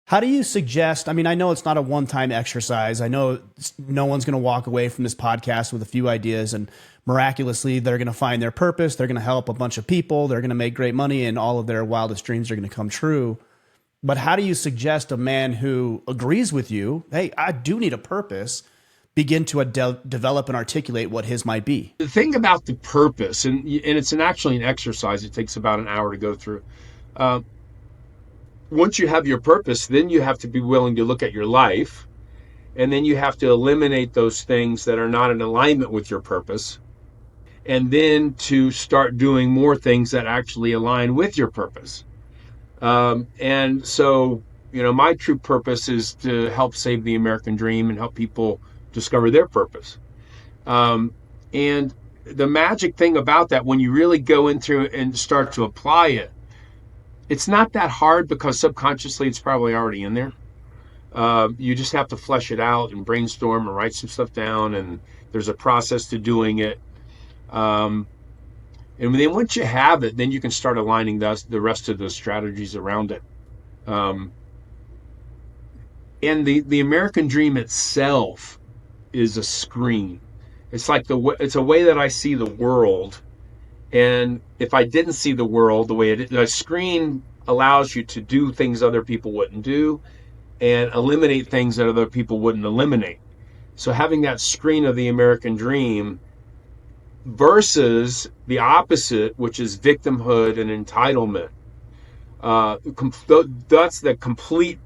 How do you suggest? I mean, I know it's not a one time exercise. I know no one's going to walk away from this podcast with a few ideas and miraculously they're going to find their purpose. They're going to help a bunch of people. They're going to make great money and all of their wildest dreams are going to come true. But how do you suggest a man who agrees with you, hey, I do need a purpose, begin to develop and articulate what his might be? The thing about the purpose, and it's actually an exercise. It takes about an hour to go through. Uh, Once you have your purpose, then you have to be willing to look at your life, and then you have to eliminate those things that are not in alignment with your purpose, and then to start doing more things that actually align with your purpose. And so, my true purpose is to help save the American dream and help people discover their purpose. And the magic thing about that, when you really go into it and start to apply it, it's not that hard because subconsciously it's probably already in there. You just have to flesh it out and brainstorm and write some stuff down, and there's a process to doing it. Um, and then once you have it, then you can start aligning the rest of the strategies around it. Um, and the American dream itself is a screen. It's a way that I see the world. And if I didn't see the world the way it is, the screen allows you to do things other people wouldn't do and eliminate things that other people wouldn't eliminate. So having that screen of the American dream versus the opposite, which is victimhood and entitlement, that's the complete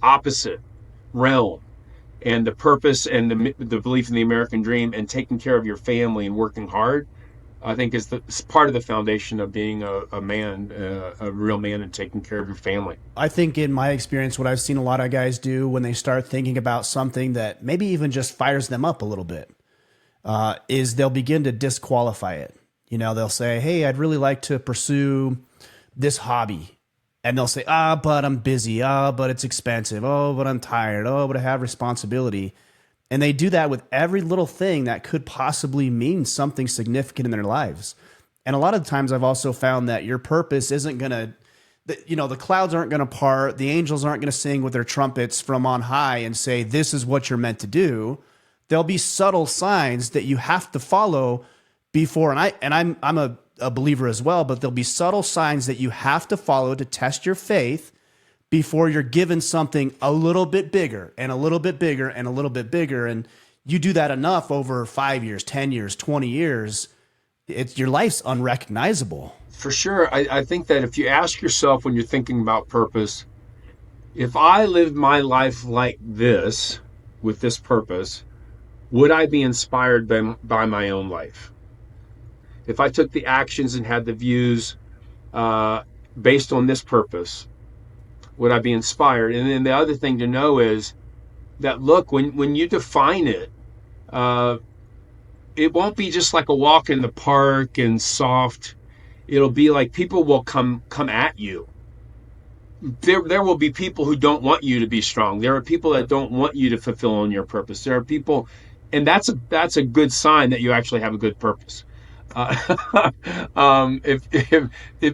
opposite realm. And the purpose and the belief in the American dream and taking care of your family and working hard, I think is part of the foundation of being a man, a real man, and taking care of your family. I think in my experience, what I've seen a lot of guys do when they start thinking about something that maybe even just fires them up a little bit, is they'll begin to disqualify it. They'll say, hey, I'd really like to pursue this hobby. And they'll say, but I'm busy. But it's expensive. But I'm tired. But I have responsibility. And they do that with every little thing that could possibly mean something significant in their lives. And a lot of times I've also found that your purpose isn't going to, the clouds aren't going to part. The angels aren't going to sing with their trumpets from on high and say, this is what you're meant to do. There'll be subtle signs that you have to follow before. I'm a believer as well, but there'll be subtle signs that you have to follow to test your faith before you're given something a little bit bigger and a little bit bigger and a little bit bigger. And you do that enough over 5 years, 10 years, 20 years, your life's unrecognizable. For sure. I think that if you ask yourself when you're thinking about purpose, if I lived my life like this, with this purpose, would I be inspired by my own life? If I took the actions and had the views based on this purpose, would I be inspired? And then the other thing to know is that, look, when you define it, it won't be just like a walk in the park and soft. It'll be like people will come at you. There will be people who don't want you to be strong. There are people that don't want you to fulfill on your purpose. There are people, and that's a good sign that you actually have a good purpose. If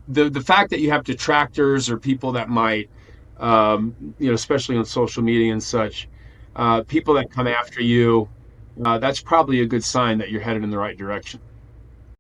the fact that you have detractors or people that might, especially on social media and such, people that come after you, that's probably a good sign that you're headed in the right direction.